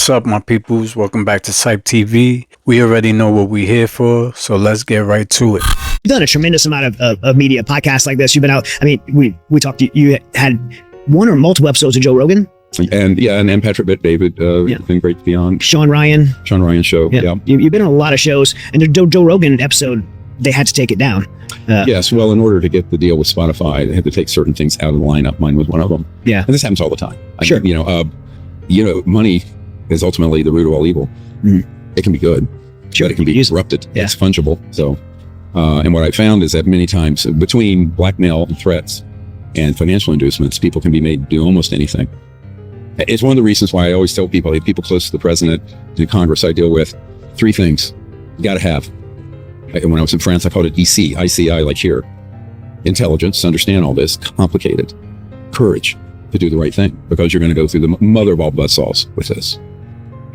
What's up, my peoples? Welcome back to CYPTV. We already know what we're here for, so let's get right to it. You've done a tremendous amount of media podcasts like this. You've been out. I mean, we talked. You had one or multiple episodes of Joe Rogan. And Patrick Bet-David. It's been great to be on. Sean Ryan show. Yeah. You've been on a lot of shows, and the Joe Rogan episode, they had to take it down. Yes. Well, in order to get the deal with Spotify, they had to take certain things out of the lineup. Mine was one of them. Yeah. And this happens all the time. Sure. Money is ultimately the root of all evil. It can be good, but it can be corrupted. Yeah. It's fungible. So, and what I found is that many times between blackmail and threats and financial inducements, people can be made to do almost anything. It's one of the reasons why I always tell people close to the president and Congress I deal with, three things you got to have. When I was in France, I called it ICI, like here. Intelligence, understand all this, complicated. Courage to do the right thing, because you're going to go through the mother of all buzzsaws with this.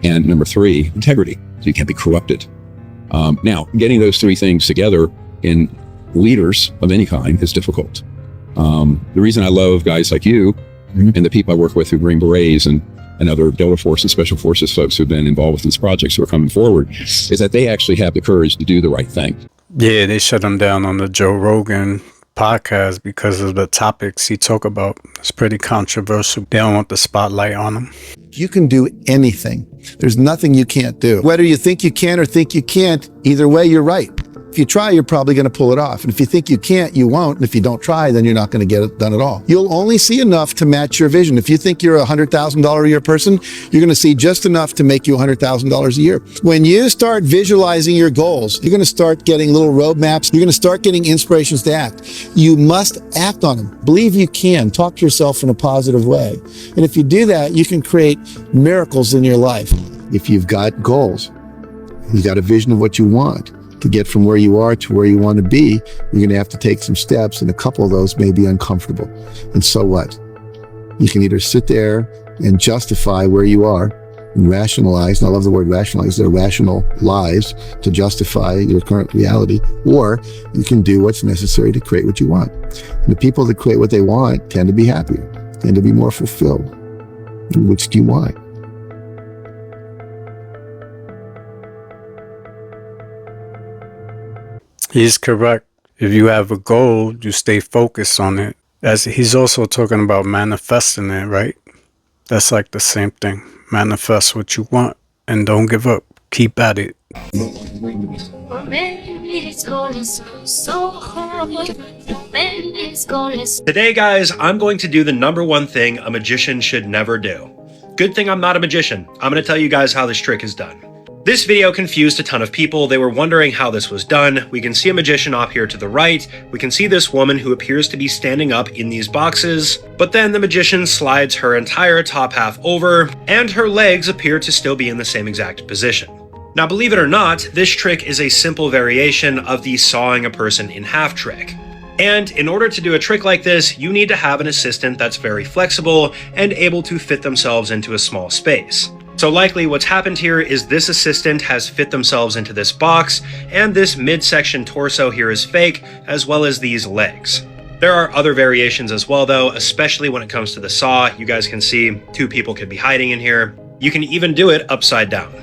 And number three, integrity. So you can't be corrupted. Now, getting those three things together in leaders of any kind is difficult. The reason I love guys like you and the people I work with who Green Berets and other Delta Force and Special Forces folks who've been involved with these projects who are coming forward is that they actually have the courage to do the right thing. Yeah, they shut him down on the Joe Rogan podcast because of the topics he talk about. It's pretty controversial. They don't want the spotlight on him. You can do anything. There's nothing you can't do. Whether you think you can or think you can't, either way, you're right. If you try, you're probably going to pull it off. And if you think you can't, you won't. And if you don't try, then you're not going to get it done at all. You'll only see enough to match your vision. If you think you're a $100,000 a year person, you're going to see just enough to make you $100,000 a year. When you start visualizing your goals, you're going to start getting little roadmaps. You're going to start getting inspirations to act. You must act on them. Believe you can. Talk to yourself in a positive way. And if you do that, you can create miracles in your life. If you've got goals, you've got a vision of what you want. To get from where you are to where you want to be, you're going to have to take some steps, and a couple of those may be uncomfortable. And so what? You can either sit there and justify where you are and rationalize, and I love the word rationalize, they're rational lies to justify your current reality, or you can do what's necessary to create what you want. And the people that create what they want tend to be happier, tend to be more fulfilled, which do you want? He's correct. If you have a goal, you stay focused on it. As he's also talking about manifesting it, right? That's like the same thing. Manifest what you want and don't give up. Keep at it. Today, guys, I'm going to do the number one thing a magician should never do. Good thing I'm not a magician. I'm going to tell you guys how this trick is done. This video confused a ton of people. They were wondering how this was done. We can see a magician up here to the right. We can see this woman who appears to be standing up in these boxes, but then the magician slides her entire top half over, and her legs appear to still be in the same exact position. Now, believe it or not, this trick is a simple variation of the sawing a person in half trick. And in order to do a trick like this, you need to have an assistant that's very flexible and able to fit themselves into a small space. So likely what's happened here is this assistant has fit themselves into this box, and this midsection torso here is fake, as well as these legs. There are other variations as well though, especially when it comes to the saw. You guys can see two people could be hiding in here. You can even do it upside down.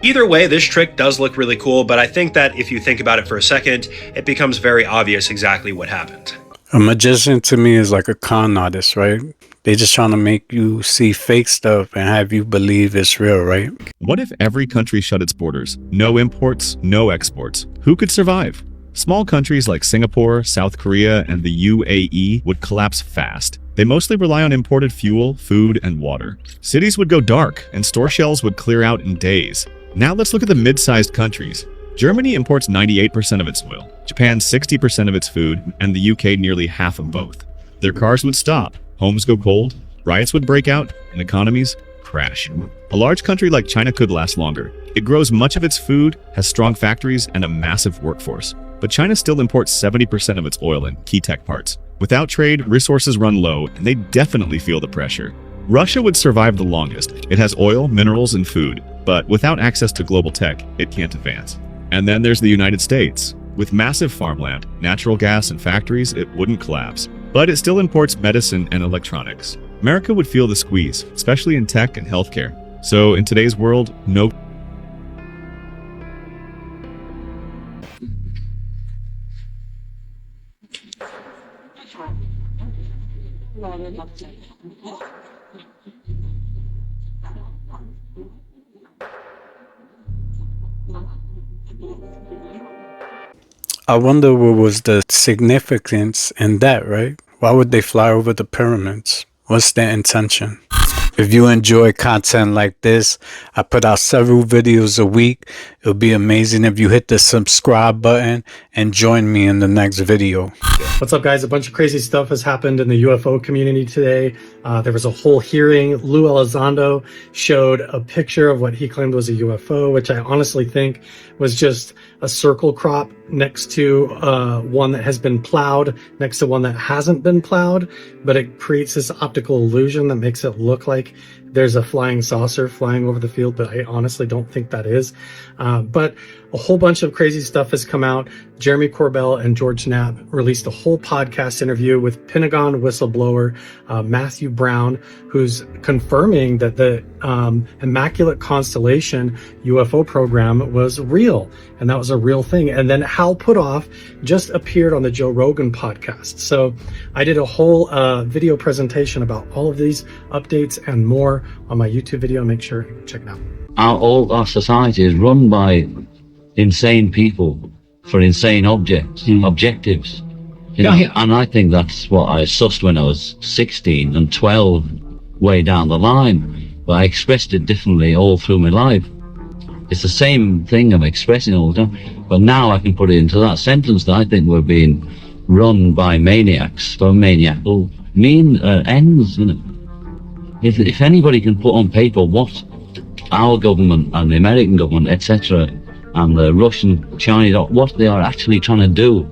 Either way, this trick does look really cool, but I think that if you think about it for a second, it becomes very obvious exactly what happened. A magician to me is like a con artist, right? They just trying to make you see fake stuff and have you believe it's real, right? What if every country shut its borders? No imports, no exports. Who could survive? Small countries like Singapore, South Korea, and the UAE would collapse fast. They mostly rely on imported fuel, food, and water. Cities would go dark, and store shelves would clear out in days. Now let's look at the mid-sized countries. Germany imports 98% of its oil, Japan 60% of its food, and the UK nearly half of both. Their cars would stop, homes go cold, riots would break out, and economies crash. A large country like China could last longer. It grows much of its food, has strong factories, and a massive workforce. But China still imports 70% of its oil and key tech parts. Without trade, resources run low, and they definitely feel the pressure. Russia would survive the longest. It has oil, minerals, and food, but without access to global tech, it can't advance. And then there's the United States. With massive farmland, natural gas, and factories, it wouldn't collapse. But it still imports medicine and electronics. America would feel the squeeze, especially in tech and healthcare. So in today's world, no I wonder what was the significance in that, right? Why would they fly over the pyramids? What's their intention? If you enjoy content like this, I put out several videos a week. It would be amazing if you hit the subscribe button and join me in the next video. What's up, guys? A bunch of crazy stuff has happened in the UFO community today. There was a whole hearing. Lou Elizondo showed a picture of what he claimed was a UFO, which I honestly think was just a circle crop next to one that has been plowed, next to one that hasn't been plowed, but it creates this optical illusion that makes it look like there's a flying saucer flying over the field, but I honestly don't think that is. But a whole bunch of crazy stuff has come out. Jeremy Corbell and George Knapp released a whole podcast interview with Pentagon whistleblower Matthew Brown, who's confirming that the Immaculate Constellation UFO program was real, and that was a real thing. And then Hal Puthoff just appeared on the Joe Rogan podcast. So I did a whole video presentation about all of these updates and more on my YouTube video. Make sure you check it out. All our society is run by insane people for insane objectives. You know? And I think that's what I sussed when I was 16 and 12, way down the line. But I expressed it differently all through my life. It's the same thing I'm expressing all the time, but now I can put it into that sentence that I think we're being run by maniacs for maniacal ends, you know. If anybody can put on paper what our government and the American government, etc., and the Russian, Chinese, what they are actually trying to do,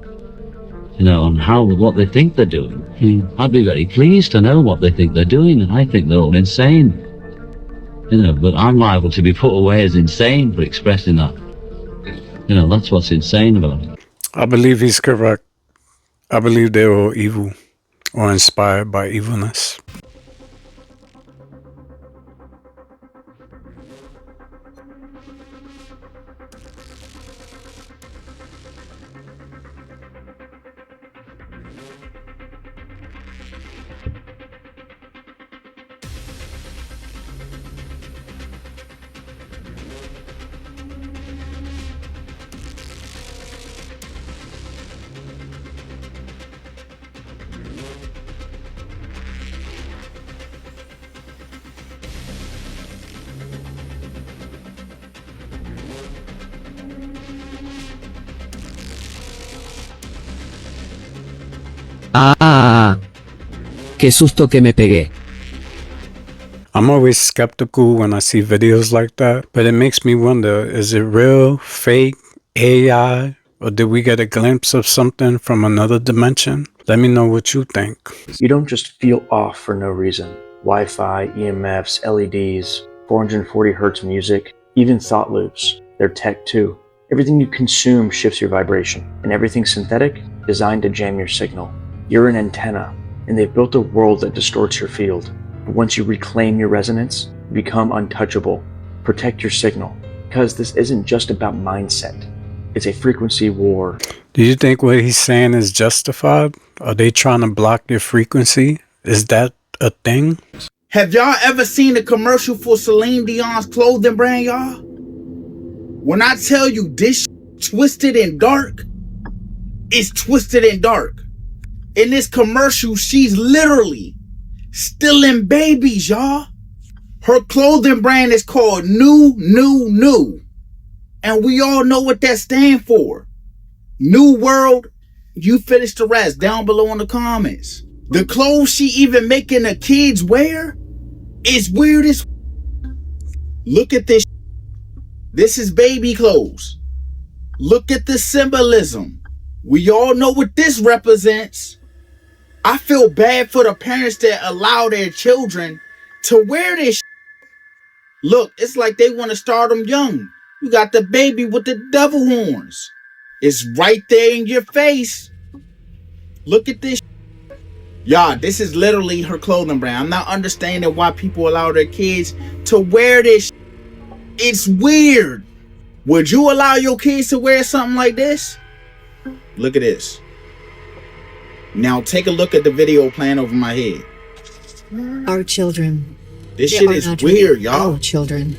you know, and what they think they're doing, I'd be very pleased to know what they think they're doing, and I think they're all insane, you know, but I'm liable to be put away as insane for expressing that. You know, that's what's insane about it. I believe he's correct. I believe they were evil or inspired by evilness. Qué susto que me pegué. I'm always skeptical when I see videos like that, but it makes me wonder, is it real, fake, AI, or did we get a glimpse of something from another dimension? Let me know what you think. You don't just feel off for no reason. Wi-Fi, EMFs, LEDs, 440 hertz music, even thought loops. They're tech too. Everything you consume shifts your vibration, and everything synthetic designed to jam your signal. You're an antenna, and they've built a world that distorts your field. But once you reclaim your resonance, you become untouchable. Protect your signal, because this isn't just about mindset. It's a frequency war. Do you think what he's saying is justified? Are they trying to block your frequency? Is that a thing? Have y'all ever seen a commercial for Celine Dion's clothing brand, y'all? When I tell you this twisted and dark, it's twisted and dark. In this commercial, she's literally stealing babies, y'all. Her clothing brand is called New. And we all know what that stands for. New World. You finish the rest down below in the comments. The clothes she even making the kids wear is weird as. Look at this. This is baby clothes. Look at the symbolism. We all know what this represents. I feel bad for the parents that allow their children to wear this. Look, it's like they want to start them young. You got the baby with the devil horns. It's right there in your face. Look at this. Y'all, this is literally her clothing brand. I'm not understanding why people allow their kids to wear this. It's weird. Would you allow your kids to wear something like this? Look at this. Now take a look at the video playing over my head. Our children. This shit is weird, y'all. Our children.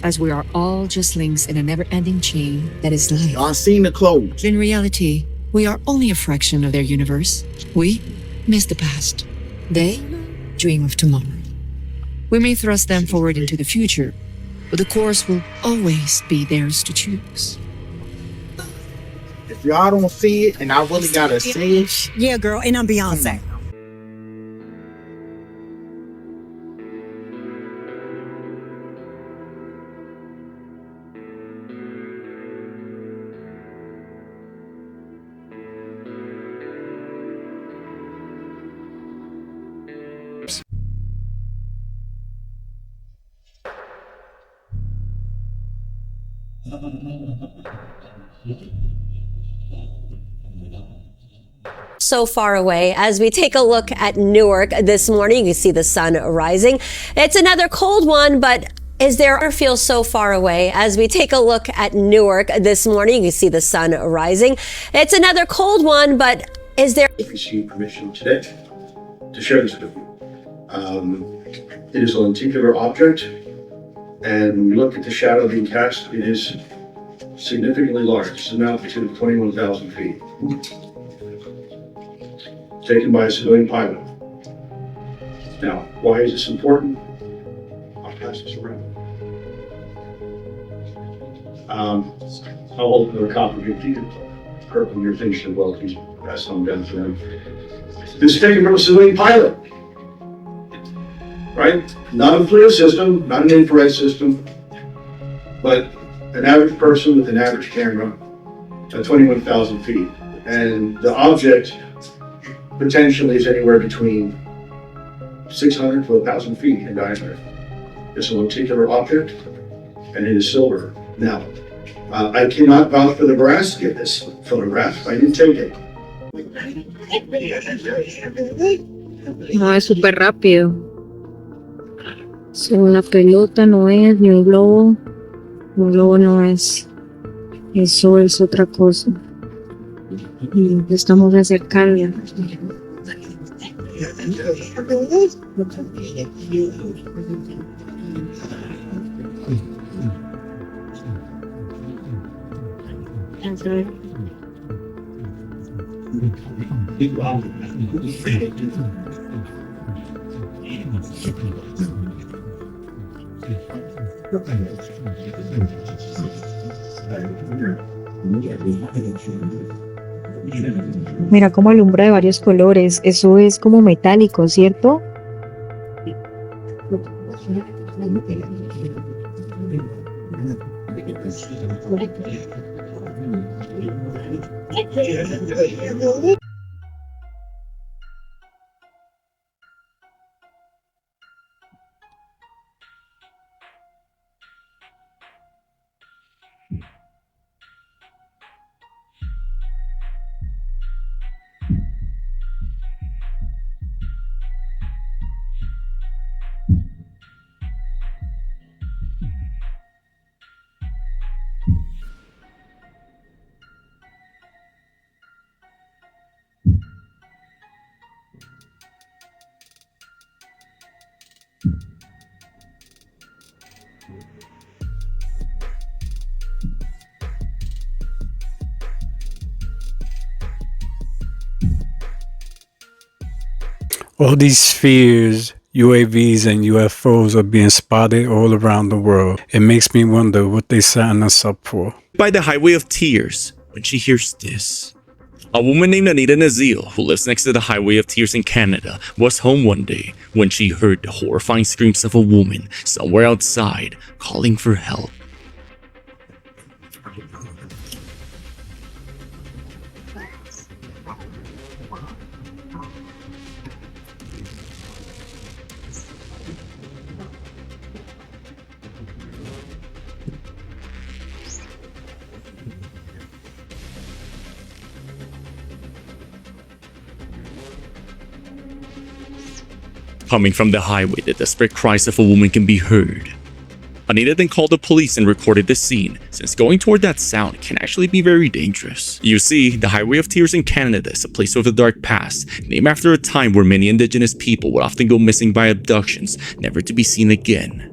As we are all just links in a never-ending chain that is life. Y'all seen the clothes. In reality, we are only a fraction of their universe. We miss the past. They dream of tomorrow. We may thrust them forward into the future, but the course will always be theirs to choose. If y'all don't see it, and I really gotta say it. Yeah, girl, and I'm Beyonce. So far away. As we take a look at Newark this morning, you can see the sun rising. It's another cold one, but is there feel so far away? As we take a look at Newark this morning, you can see the sun rising. It's another cold one, but is there received permission today to share this with you. It is a lenticular object, and when we look at the shadow being cast, it is significantly large. It's an altitude of 21,000 feet. Taken by a civilian pilot. Now, why is this important? I'll pass this around. I'll hold another copy of it. You can Kirk when you're finished as well, please pass on down to them. This is taken from a civilian pilot. Right? Not a FLIR system, not an infrared system, but an average person with an average camera at 21,000 feet. And the object potentially is anywhere between 600 to 1,000 feet in diameter. It's a lenticular object, and it is silver. Now, I cannot vouch for the veracity of this photograph. I didn't take it. No, es súper rápido. Es una pelota, no es, ni un globo. Un globo no es. Eso es otra cosa. Y estamos acercando. Mira cómo alumbra de varios colores. Eso es como metálico, ¿cierto? All these spheres, UAVs, and UFOs are being spotted all around the world. It makes me wonder what they setting us up for. By the Highway of Tears, when she hears this. A woman named Anita Nazil, who lives next to the Highway of Tears in Canada, was home one day when she heard the horrifying screams of a woman somewhere outside calling for help. Coming from the highway, the desperate cries of a woman can be heard. Anita then called the police and recorded the scene, since going toward that sound can actually be very dangerous. You see, the Highway of Tears in Canada is a place with a dark past, named after a time where many indigenous people would often go missing by abductions, never to be seen again.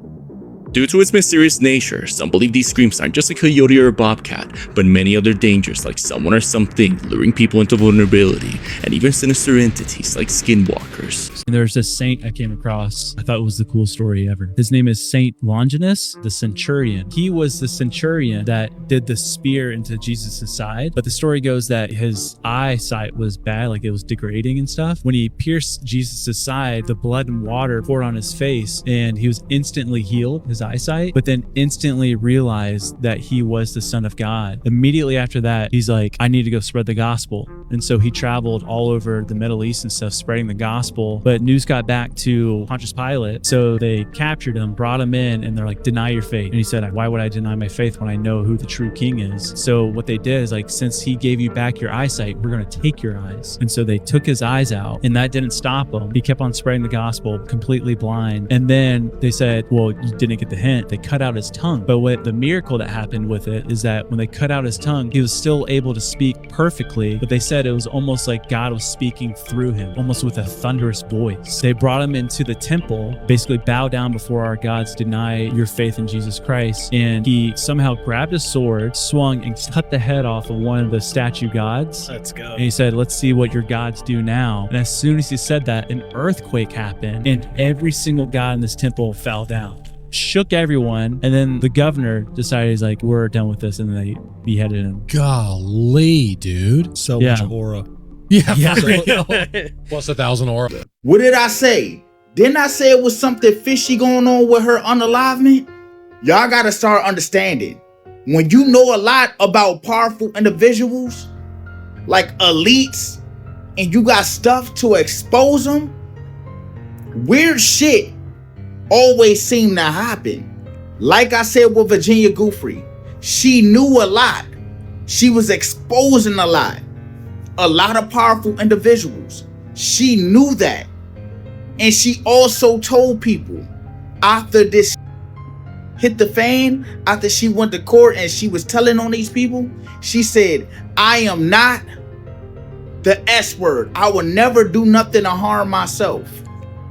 Due to its mysterious nature, some believe these screams aren't just a coyote or a bobcat, but many other dangers like someone or something luring people into vulnerability, and even sinister entities like skinwalkers. And there's this saint I came across. I thought it was the coolest story ever. His name is Saint Longinus, the centurion. He was the centurion that did the spear into Jesus' side, but the story goes that his eyesight was bad, like it was degrading and stuff. When he pierced Jesus' side, the blood and water poured on his face, and he was instantly healed, his eyesight, but then instantly realized that he was the Son of God. Immediately after that, he's like, I need to go spread the gospel. And so he traveled all over the Middle East and stuff, spreading the gospel. But news got back to Pontius Pilate. So they captured him, brought him in, and they're like, deny your faith. And he said, why would I deny my faith when I know who the true king is? So what they did is like, since he gave you back your eyesight, we're going to take your eyes. And so they took his eyes out, and that didn't stop him. He kept on spreading the gospel, completely blind. And then they said, well, you didn't get the hint. They cut out his tongue. But what the miracle that happened with it is that when they cut out his tongue, he was still able to speak perfectly. But they said it was almost like God was speaking through him, almost with a thunderous voice. They brought him into the temple, basically bow down before our gods, deny your faith in Jesus Christ. And he somehow grabbed a sword, swung, and cut the head off of one of the statue gods. Let's go. And he said, let's see what your gods do now. And as soon as he said that, an earthquake happened, and every single god in this temple fell down. Shook everyone, and then the governor decided, he's like, we're done with this, and they beheaded him. Golly, dude. So much aura. Yeah. Plus 1,000 aura. What did I say? Didn't I say it was something fishy going on with her unalivement? Y'all gotta start understanding. When you know a lot about powerful individuals, like elites, and you got stuff to expose them, weird shit always seem to happen. Like I said with Virginia Giuffre, she knew a lot. She was exposing a lot of powerful individuals. She knew that. And she also told people after this hit the fan, after she went to court and she was telling on these people, she said, I am not the S word. I will never do nothing to harm myself.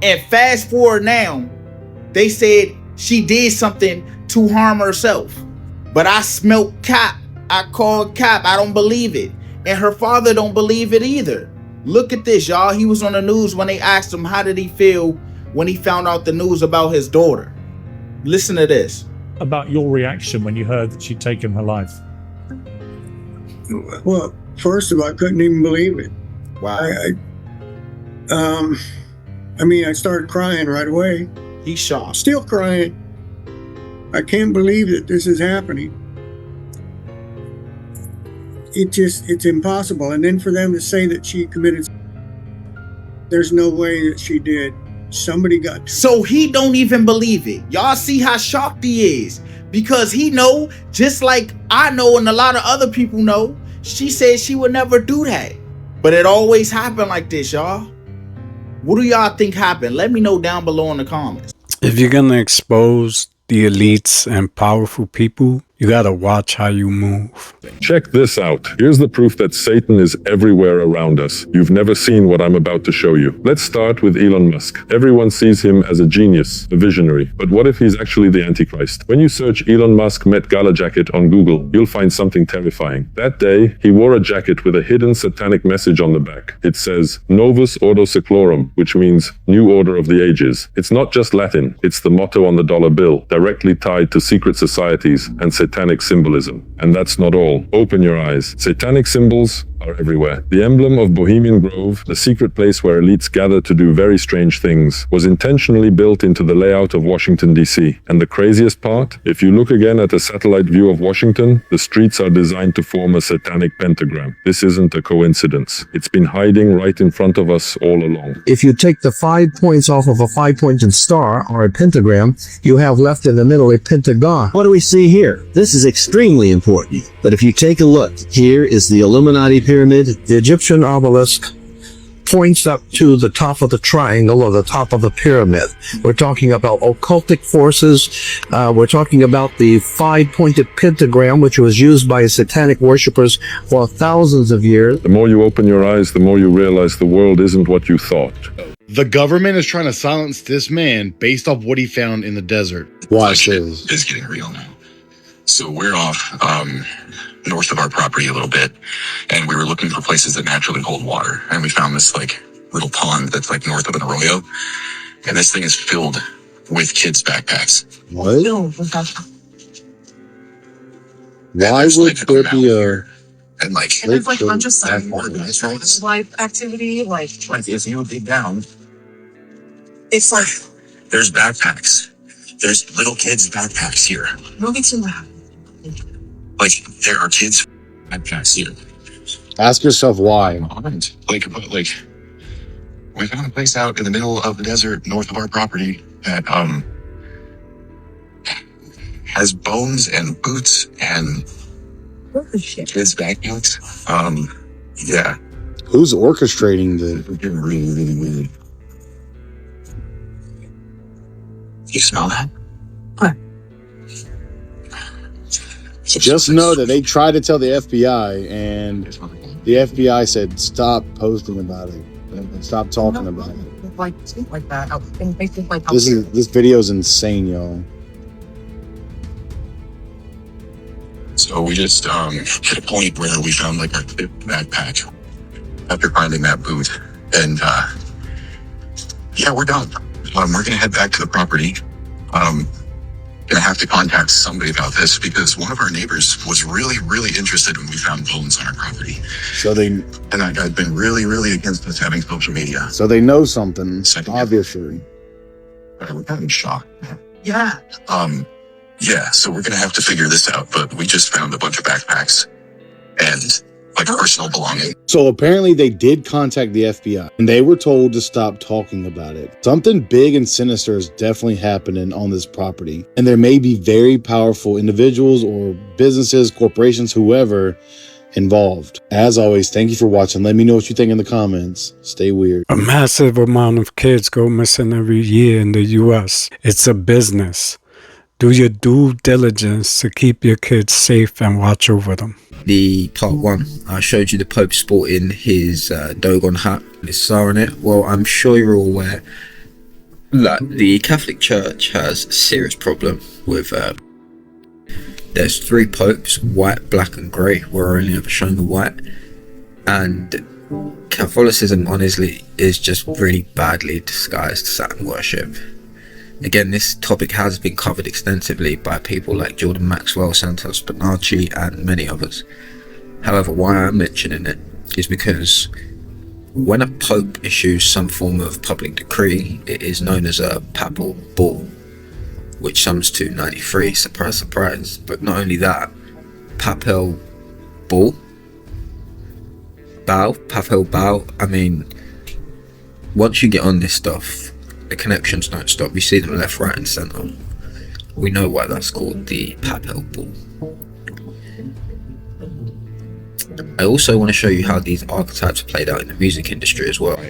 And fast forward now, they said she did something to harm herself. But I smelt cap. I called cap. I don't believe it. And her father don't believe it either. Look at this, y'all. He was on the news when they asked him how did he feel when he found out the news about his daughter. Listen to this. About your reaction when you heard that she'd taken her life. Well, first of all, I couldn't even believe it. Wow. I started crying right away. He's shocked. Still crying. I can't believe that this is happening. It's impossible. And then for them to say that she committed, there's no way that she did. Somebody got to. So he don't even believe it. Y'all see how shocked he is, because he know, just like I know and a lot of other people know, she said she would never do that. But it always happened like this, y'all. What do y'all think happened? Let me know down below in the comments. If you're gonna expose the elites and powerful people, you gotta watch how you move. Check this out. Here's the proof that Satan is everywhere around us. You've never seen what I'm about to show you. Let's start with Elon Musk. Everyone sees him as a genius, a visionary. But what if he's actually the Antichrist? When you search Elon Musk Met Gala jacket on Google, you'll find something terrifying. That day, he wore a jacket with a hidden satanic message on the back. It says, Novus Ordo Seclorum, which means New Order of the Ages. It's not just Latin. It's the motto on the dollar bill, directly tied to secret societies and satanic symbolism. And that's not all. Open your eyes. Satanic symbols are everywhere. The emblem of Bohemian Grove, the secret place where elites gather to do very strange things, was intentionally built into the layout of Washington, D.C. And the craziest part? If you look again at a satellite view of Washington, the streets are designed to form a satanic pentagram. This isn't a coincidence. It's been hiding right in front of us all along. If you take the 5 points off of a 5-pointed star or a pentagram, you have left in the middle a pentagon. What do we see here? This is extremely important. But if you take a look, here is the Illuminati pyramid, the Egyptian obelisk, points up to the top of the triangle or the top of the pyramid. We're talking about occultic forces. We're talking about the 5-pointed pentagram, which was used by satanic worshippers for thousands of years. The more you open your eyes, the more you realize the world isn't what you thought. The government is trying to silence this man based off what he found in the desert. Watch this. It's getting real now. So we're off north of our property a little bit, and we were looking for places that naturally hold water. And we found this like little pond that's like north of an arroyo, and this thing is filled with kids' backpacks. What? Why would there be a... And like, And there's like a bunch of stuff. Life activity, like if you dig down, it's like there's backpacks. There's little kids' backpacks here. moving too loud. Like, there are kids' backpacks here. Ask yourself why. Like, we found a place out in the middle of the desert north of our property that has bones and boots and kids' backpacks. Yeah. Who's orchestrating this? Getting really, really weird. You smell that? What? Just know that they tried to tell the FBI, and the FBI said, stop posting about it. And stop talking about it. Like that. And basically like This video is insane, y'all. So we just hit a point where we found like our backpack after finding that boot, and yeah, we're done. We're gonna head back to the property. Gonna have to contact somebody about this because one of our neighbors was really, really interested when we found bones on our property. So and that guy's been really, really against us having social media. So they know something, obviously. We're kind of shocked. Yeah. Yeah, so we're gonna have to figure this out, but we just found a bunch of backpacks and like personal belongings. So apparently they did contact the FBI, and they were told to stop talking about it. Something big and sinister is definitely happening on this property, and there may be very powerful individuals or businesses, corporations, whoever involved. As always, thank you for watching. Let me know what you think in the comments. Stay weird. A massive amount of kids go missing every year in the U.S. It's a business. Do your due diligence to keep your kids safe and watch over them. The part 1, I showed you the Pope sporting his Dogon hat, his star on it. Well, I'm sure you're all aware that the Catholic Church has a serious problem with there's 3 popes, white, black and grey. We're only ever showing the white, and Catholicism honestly is just really badly disguised Saturn worship. Again, this topic has been covered extensively by people like Jordan Maxwell, Santos Bonacci and many others. However, why I'm mentioning it is because when a pope issues some form of public decree, it is known as a papal bull, which sums to 93, surprise surprise. But not only that, papal bull, papal bow, I mean, once you get on this stuff, the connections don't stop. You see them left, right and centre. We know why that's called the papal bull. I also want to show you how these archetypes are played out in the music industry as well.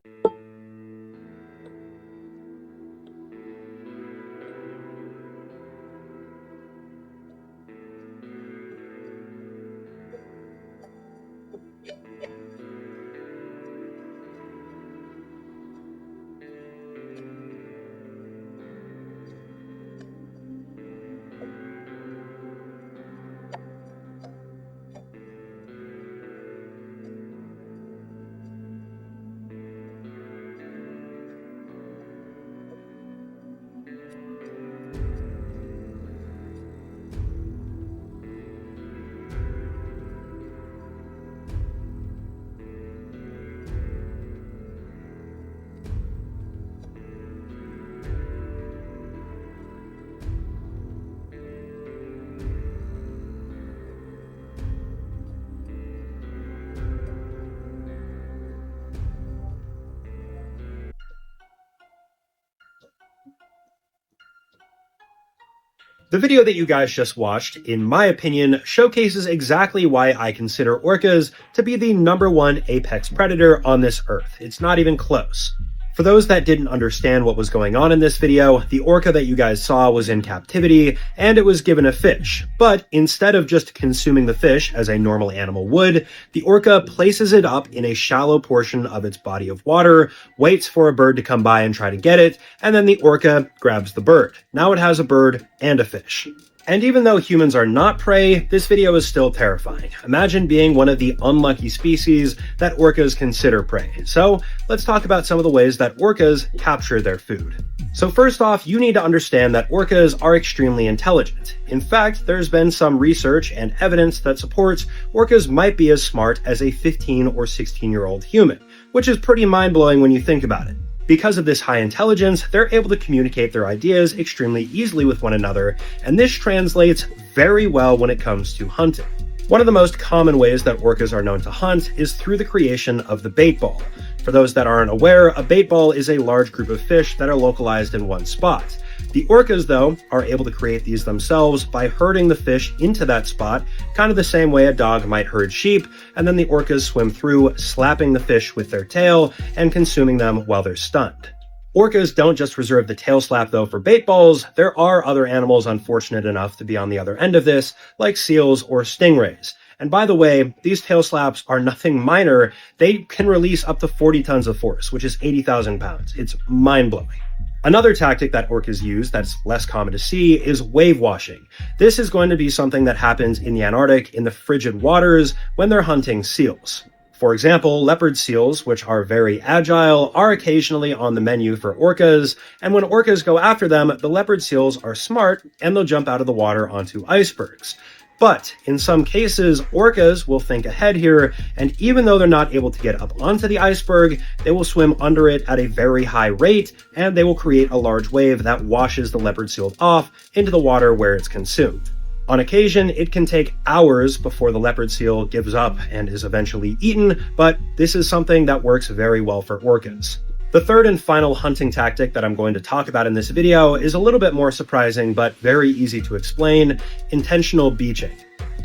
The video that you guys just watched, in my opinion, showcases exactly why I consider orcas to be the #1 apex predator on this earth. It's not even close. For those that didn't understand what was going on in this video, the orca that you guys saw was in captivity, and it was given a fish. But instead of just consuming the fish as a normal animal would, the orca places it up in a shallow portion of its body of water, waits for a bird to come by and try to get it, and then the orca grabs the bird. Now it has a bird and a fish. And even though humans are not prey, this video is still terrifying. Imagine being one of the unlucky species that orcas consider prey. So let's talk about some of the ways that orcas capture their food. So first off, you need to understand that orcas are extremely intelligent. In fact, there's been some research and evidence that supports orcas might be as smart as a 15 or 16-year-old human, which is pretty mind-blowing when you think about it. Because of this high intelligence, they're able to communicate their ideas extremely easily with one another, and this translates very well when it comes to hunting. One of the most common ways that orcas are known to hunt is through the creation of the bait ball. For those that aren't aware, a bait ball is a large group of fish that are localized in one spot. The orcas, though, are able to create these themselves by herding the fish into that spot, kind of the same way a dog might herd sheep, and then the orcas swim through, slapping the fish with their tail and consuming them while they're stunned. Orcas don't just reserve the tail slap, though, for bait balls. There are other animals unfortunate enough to be on the other end of this, like seals or stingrays. And by the way, these tail slaps are nothing minor. They can release up to 40 tons of force, which is 80,000 pounds. It's mind-blowing. Another tactic that orcas use that's less common to see is wave washing. This is going to be something that happens in the Antarctic in the frigid waters when they're hunting seals. For example, leopard seals, which are very agile, are occasionally on the menu for orcas, and when orcas go after them, the leopard seals are smart and they'll jump out of the water onto icebergs. But in some cases, orcas will think ahead here, and even though they're not able to get up onto the iceberg, they will swim under it at a very high rate, and they will create a large wave that washes the leopard seal off into the water where it's consumed. On occasion, it can take hours before the leopard seal gives up and is eventually eaten, but this is something that works very well for orcas. The third and final hunting tactic that I'm going to talk about in this video is a little bit more surprising, but very easy to explain: intentional beaching.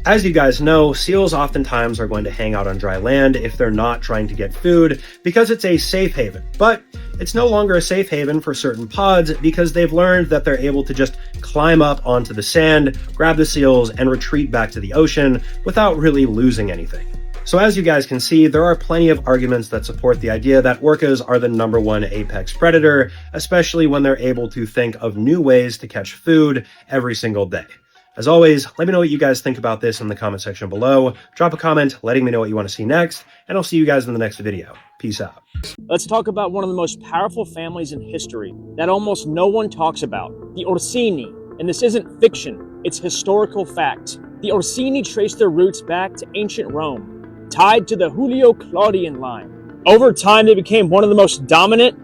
As you guys know, seals oftentimes are going to hang out on dry land if they're not trying to get food because it's a safe haven. But it's no longer a safe haven for certain pods because they've learned that they're able to just climb up onto the sand, grab the seals, and retreat back to the ocean without really losing anything. So as you guys can see, there are plenty of arguments that support the idea that orcas are the #1 apex predator, especially when they're able to think of new ways to catch food every single day. As always, let me know what you guys think about this in the comment section below. Drop a comment letting me know what you want to see next, and I'll see you guys in the next video. Peace out. Let's talk about one of the most powerful families in history that almost no one talks about, the Orsini. And this isn't fiction, it's historical fact. The Orsini trace their roots back to ancient Rome, tied to the Julio-Claudian line. Over time, they became one of the most dominant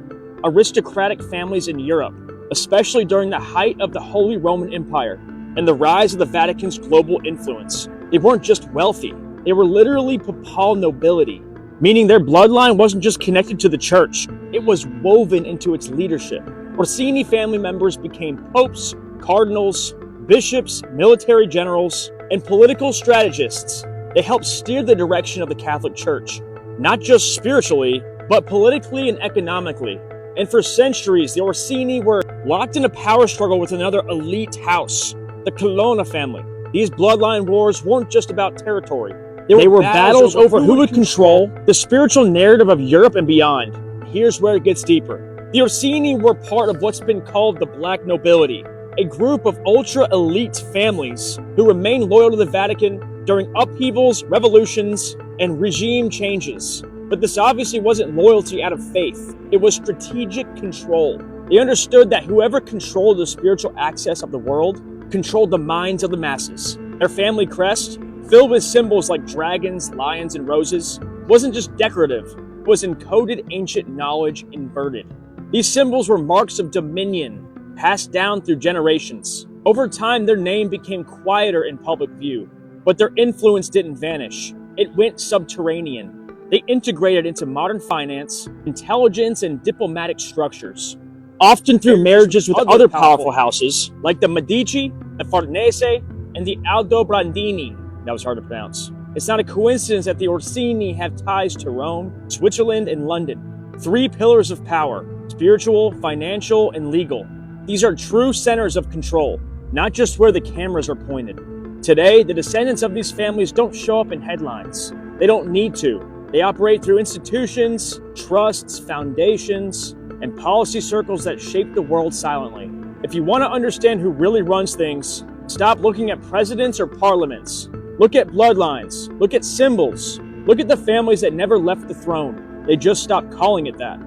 aristocratic families in Europe, especially during the height of the Holy Roman Empire and the rise of the Vatican's global influence. They weren't just wealthy, they were literally papal nobility, meaning their bloodline wasn't just connected to the church, it was woven into its leadership. Orsini family members became popes, cardinals, bishops, military generals, and political strategists. They helped steer the direction of the Catholic Church, not just spiritually, but politically and economically. And for centuries, the Orsini were locked in a power struggle with another elite house, the Colonna family. These bloodline wars weren't just about territory. They were battles over who would control the spiritual narrative of Europe and beyond. Here's where it gets deeper. The Orsini were part of what's been called the Black Nobility, a group of ultra-elite families who remained loyal to the Vatican during upheavals, revolutions, and regime changes. But this obviously wasn't loyalty out of faith. It was strategic control. They understood that whoever controlled the spiritual access of the world controlled the minds of the masses. Their family crest, filled with symbols like dragons, lions, and roses, wasn't just decorative. It was encoded ancient knowledge inverted. These symbols were marks of dominion, passed down through generations. Over time, their name became quieter in public view, but their influence didn't vanish. It went subterranean. They integrated into modern finance, intelligence, and diplomatic structures, often through marriages with other powerful houses like the Medici the Farnese, and the Aldobrandini. That was hard to pronounce. It's not a coincidence that the Orsini have ties to Rome, Switzerland, and London. 3 pillars of power: spiritual, financial, and legal. These are true centers of control, not just where the cameras are pointed. Today, the descendants of these families don't show up in headlines. They don't need to. They operate through institutions, trusts, foundations, and policy circles that shape the world silently. If you want to understand who really runs things, stop looking at presidents or parliaments. Look at bloodlines. Look at symbols. Look at the families that never left the throne. They just stopped calling it that.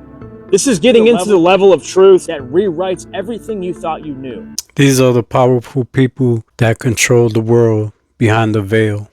This is getting into the level of truth that rewrites everything you thought you knew. These are the powerful people that control the world behind the veil.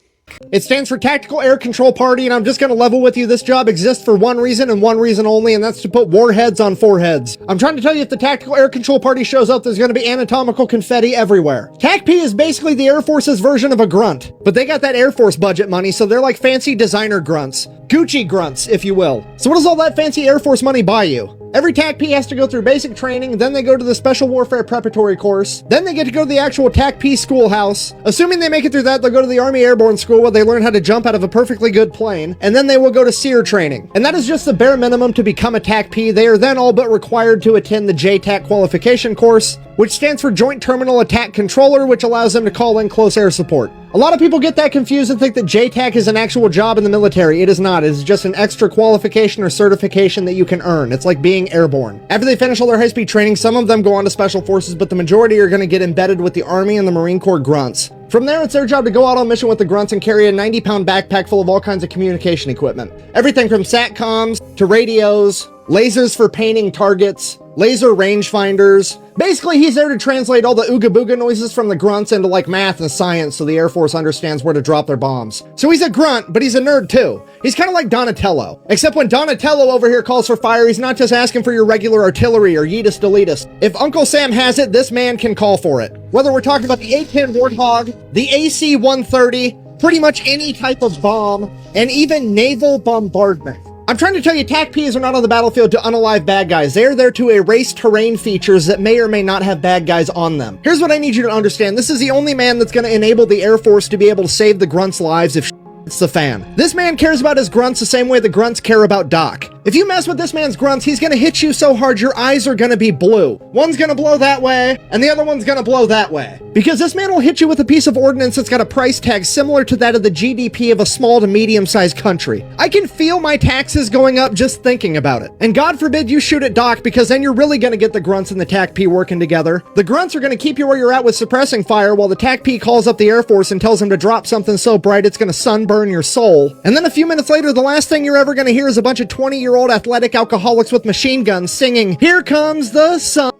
It stands for Tactical Air Control Party, and I'm just going to level with you. This job exists for one reason and one reason only, and that's to put warheads on foreheads. I'm trying to tell you, if the Tactical Air Control Party shows up, there's going to be anatomical confetti everywhere. TACP is basically the Air Force's version of a grunt, but they got that Air Force budget money, so they're like fancy designer grunts. Gucci grunts, if you will. So what does all that fancy Air Force money buy you? Every TACP has to go through basic training, then they go to the Special Warfare Preparatory course, then they get to go to the actual TACP schoolhouse. Assuming they make it through that, they'll go to the Army Airborne School where they learn how to jump out of a perfectly good plane, and then they will go to SEER training. And that is just the bare minimum to become a TACP. They are then all but required to attend the JTAC qualification course, which stands for Joint Terminal Attack Controller, which allows them to call in close air support. A lot of people get that confused and think that JTAC is an actual job in the military. It is not. It is just an extra qualification or certification that you can earn. It's like being airborne. After they finish all their high-speed training, some of them go on to Special Forces, but the majority are going to get embedded with the Army and the Marine Corps grunts. From there, it's their job to go out on mission with the grunts and carry a 90-pound backpack full of all kinds of communication equipment. Everything from SATCOMs to radios, lasers for painting targets, laser rangefinders. Basically, he's there to translate all the ooga booga noises from the grunts into like math and science so the Air Force understands where to drop their bombs. So he's a grunt, but he's a nerd too. He's kind of like Donatello. Except when Donatello over here calls for fire, he's not just asking for your regular artillery or Yeetus Deletus. If Uncle Sam has it, this man can call for it. Whether we're talking about the A-10 Warthog, the AC-130, pretty much any type of bomb, and even naval bombardment. I'm trying to tell you, TACPs are not on the battlefield to unalive bad guys. They're there to erase terrain features that may or may not have bad guys on them. Here's what I need you to understand. This is the only man that's going to enable the Air Force to be able to save the grunts' lives if it's the fan. This man cares about his grunts the same way the grunts care about Doc. If you mess with this man's grunts, he's gonna hit you so hard your eyes are gonna be blue. One's gonna blow that way, and the other one's gonna blow that way. Because this man will hit you with a piece of ordnance that's got a price tag similar to that of the GDP of a small to medium-sized country. I can feel my taxes going up just thinking about it. And God forbid you shoot at Doc, because then you're really gonna get the grunts and the TACP working together. The grunts are gonna keep you where you're at with suppressing fire, while the TACP calls up the Air Force and tells him to drop something so bright it's gonna sunburn your soul. And then a few minutes later, the last thing you're ever gonna hear is a bunch of 20-year-old athletic alcoholics with machine guns singing, "Here comes the sun."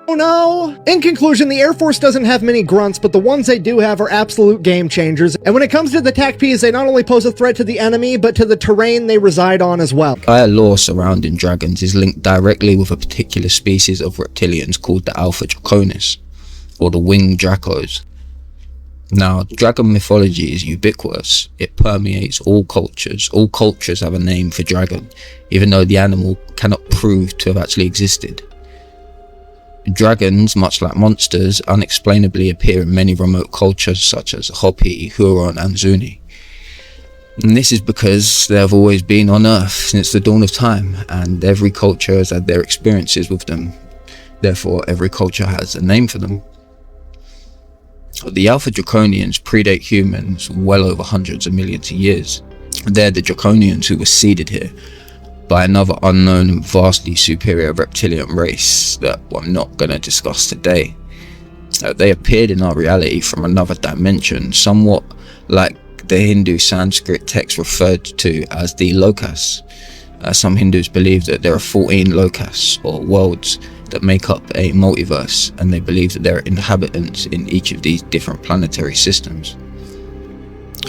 Oh no! In conclusion, the Air Force doesn't have many grunts, but the ones they do have are absolute game changers. And when it comes to the TACPs, they not only pose a threat to the enemy, but to the terrain they reside on as well. Entire lore surrounding dragons is linked directly with a particular species of reptilians called the Alpha Draconis, or the Winged Dracos. Now, dragon mythology is ubiquitous. It permeates all cultures. All cultures have a name for dragon, even though the animal cannot prove to have actually existed. Dragons, much like monsters, unexplainably appear in many remote cultures such as Hopi, Huron and Zuni. And this is because they have always been on Earth since the dawn of time, and every culture has had their experiences with them. Therefore, every culture has a name for them. The Alpha Draconians predate humans well over hundreds of millions of years. They're the Draconians who were seeded here by another unknown and vastly superior reptilian race that I'm not going to discuss today. They appeared in our reality from another dimension, somewhat like the Hindu Sanskrit text referred to as the Lokas. Some Hindus believe that there are 14 Lokas, or worlds, that make up a multiverse, and they believe that there are inhabitants in each of these different planetary systems.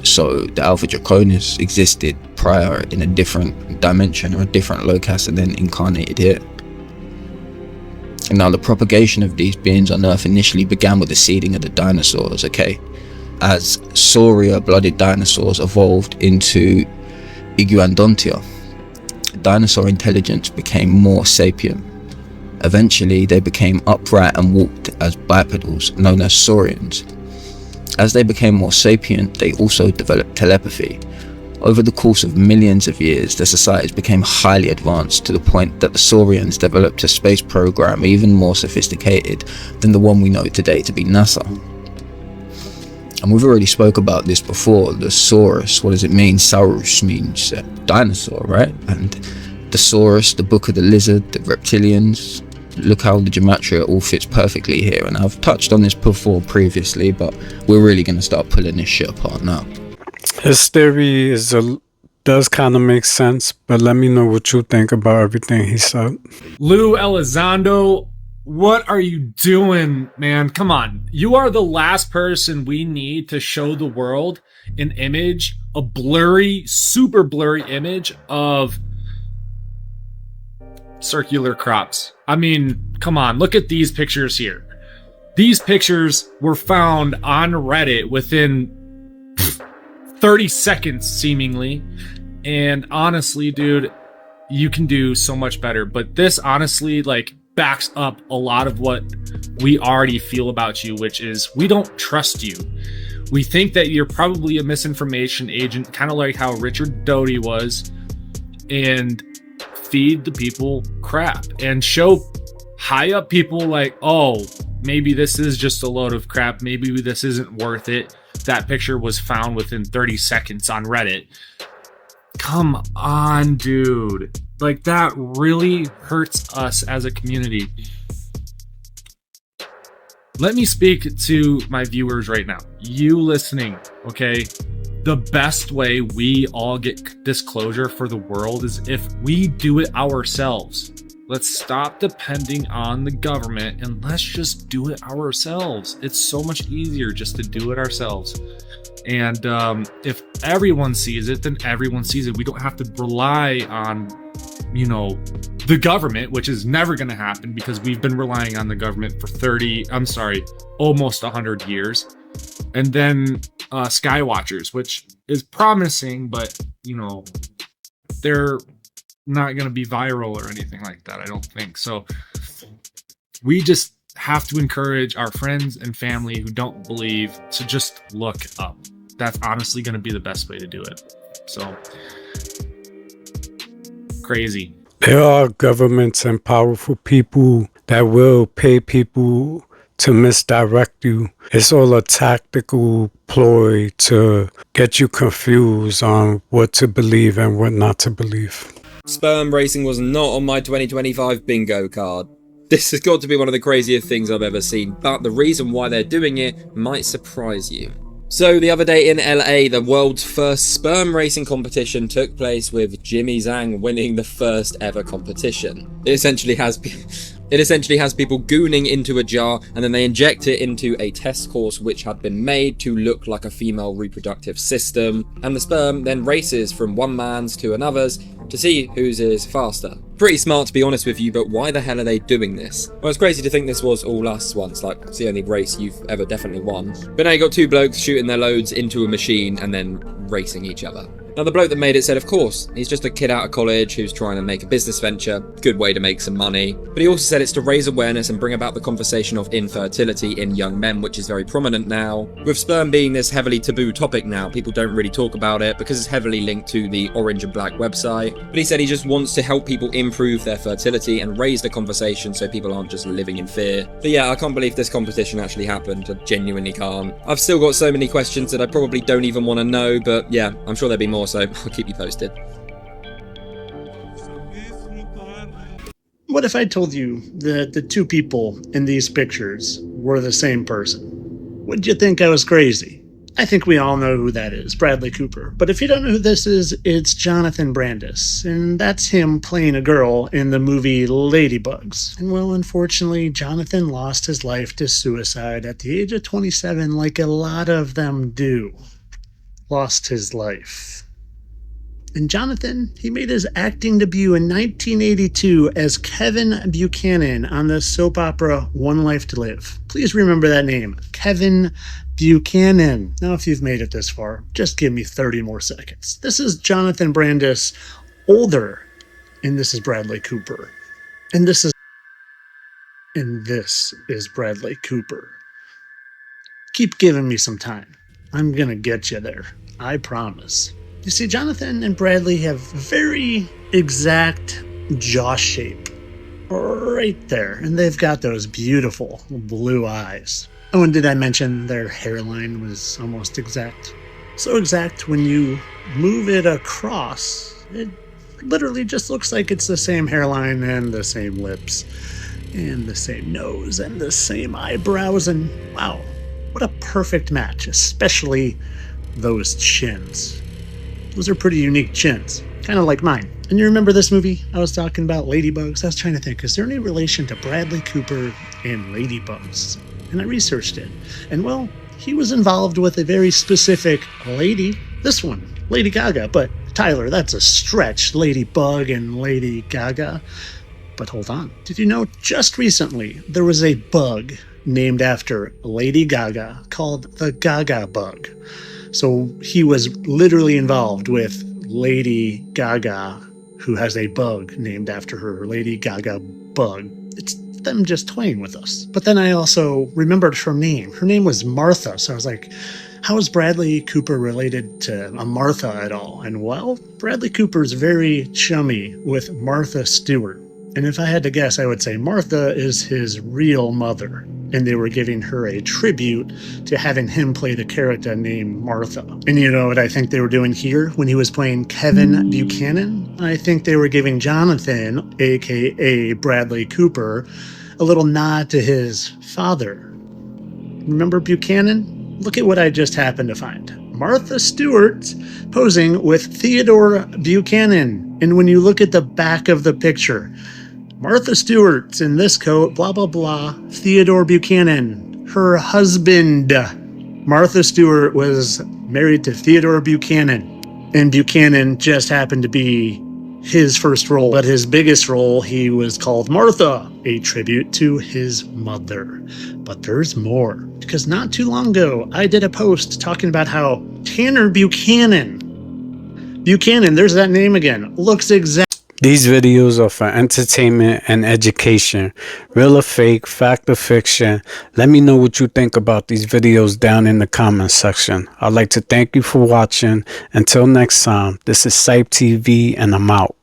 So the Alpha Draconis existed prior in a different dimension or a different locus and then incarnated here. And now the propagation of these beings on Earth initially began with the seeding of the dinosaurs, okay? As Sauria blooded dinosaurs evolved into Iguanodontia, dinosaur intelligence became more sapient. Eventually, they became upright and walked as bipedals, known as saurians. As they became more sapient, they also developed telepathy. Over the course of millions of years, the societies became highly advanced to the point that the saurians developed a space program even more sophisticated than the one we know today to be NASA. And we've already spoke about this before, the saurus. What does it mean? Saurus means dinosaur, right? And the saurus, the book of the lizard, the reptilians. Look how the gematria all fits perfectly here. And I've touched on this before previously, but we're really going to start pulling this shit apart now. His theory does kind of make sense, but let me know what you think about everything he said. Lou Elizondo, what are you doing, man? Come on. You are the last person we need to show the world an image, a blurry, super blurry image of circular crops. I mean, come on, look at these pictures here. These pictures were found on Reddit within 30 seconds, seemingly. And honestly, dude, you can do so much better. But this honestly, like, backs up a lot of what we already feel about you, which is we don't trust you. We think that you're probably a misinformation agent, kind of like how Richard Doty was, and feed the people crap and show high up people like, oh, maybe this is just a load of crap. Maybe this isn't worth it. That picture was found within 30 seconds on Reddit. Come on, dude. Like, that really hurts us as a community. Let me speak to my viewers right now. You listening, okay? The best way we all get disclosure for the world is if we do it ourselves. Let's stop depending on the government and let's just do it ourselves. It's so much easier just to do it ourselves. And if everyone sees it, then everyone sees it. We don't have to rely on, the government, which is never going to happen because we've been relying on the government for almost 100 years. And then Skywatchers, which is promising, but, they're not going to be viral or anything like that, I don't think. So we just have to encourage our friends and family who don't believe to just look up. That's honestly going to be the best way to do it. So crazy. There are governments and powerful people that will pay people to misdirect you. It's all a tactical ploy to get you confused on what to believe and what not to believe. Sperm racing was not on my 2025 bingo card. This has got to be one of the craziest things I've ever seen, but the reason why they're doing it might surprise you. So the other day in LA, the world's first sperm racing competition took place with Jimmy Zhang winning the first ever competition. It essentially has people gooning into a jar and then they inject it into a test course which had been made to look like a female reproductive system, and the sperm then races from one man's to another's to see whose is faster. Pretty smart, to be honest with you, but why the hell are they doing this? Well, it's crazy to think this was all us once, like it's the only race you've ever definitely won. But now you got two blokes shooting their loads into a machine and then racing each other. Now the bloke that made it said, of course, he's just a kid out of college who's trying to make a business venture, good way to make some money. But he also said it's to raise awareness and bring about the conversation of infertility in young men, which is very prominent now. With sperm being this heavily taboo topic now, people don't really talk about it because it's heavily linked to the Orange and Black website. But he said he just wants to help people improve their fertility and raise the conversation so people aren't just living in fear. But yeah, I can't believe this competition actually happened. I genuinely can't. I've still got so many questions that I probably don't even want to know, but yeah, I'm sure there'll be more, so I'll keep you posted. What if I told you that the two people in these pictures were the same person? Would you think I was crazy? I think we all know who that is, Bradley Cooper. But if you don't know who this is, it's Jonathan Brandis, and that's him playing a girl in the movie Ladybugs. And well, unfortunately, Jonathan lost his life to suicide at the age of 27, like a lot of them do. Lost his life. And Jonathan, he made his acting debut in 1982 as Kevin Buchanan on the soap opera One Life to Live. Please remember that name, Kevin Buchanan. Now, if you've made it this far, just give me 30 more seconds. This is Jonathan Brandis, older, and this is Bradley Cooper. And this is and this is Bradley Cooper. Keep giving me some time. I'm gonna get you there. I promise. You see, Jonathan and Bradley have very exact jaw shape. Right there. And they've got those beautiful blue eyes. Oh, and did I mention their hairline was almost exact? So exact when you move it across, it literally just looks like it's the same hairline and the same lips and the same nose and the same eyebrows, and wow, what a perfect match, especially those chins. Those are pretty unique chins, kind of like mine. And you remember this movie I was talking about, Ladybugs? I was trying to think, is there any relation to Bradley Cooper and Ladybugs? And I researched it, and well, he was involved with a very specific lady, this one, Lady Gaga, but Tyler, that's a stretch, Ladybug and Lady Gaga. But hold on, did you know just recently there was a bug named after Lady Gaga called the Gaga bug? So he was literally involved with Lady Gaga, who has a bug named after her, Lady Gaga bug. It's them just toying with us. But then I also remembered her name. Her name was Martha, so I was like, how is Bradley Cooper related to a Martha at all? And well, Bradley Cooper's very chummy with Martha Stewart. And if I had to guess, I would say Martha is his real mother. And they were giving her a tribute to having him play the character named Martha. And you know what I think they were doing here when he was playing Kevin Buchanan? I think they were giving Jonathan, aka Bradley Cooper, a little nod to his father. Remember Buchanan? Look at what I just happened to find. Martha Stewart posing with Theodore Buchanan. And when you look at the back of the picture, Martha Stewart's in this coat, blah, blah, blah. Theodore Buchanan, her husband. Martha Stewart was married to Theodore Buchanan. And Buchanan just happened to be his first role. But his biggest role, he was called Martha, a tribute to his mother. But there's more. Because not too long ago, I did a post talking about how Tanner Buchanan, there's that name again, looks exactly. These videos are for entertainment and education. Real or fake, fact or fiction. Let me know what you think about these videos down in the comments section. I'd like to thank you for watching. Until next time, this is CYPTV and I'm out.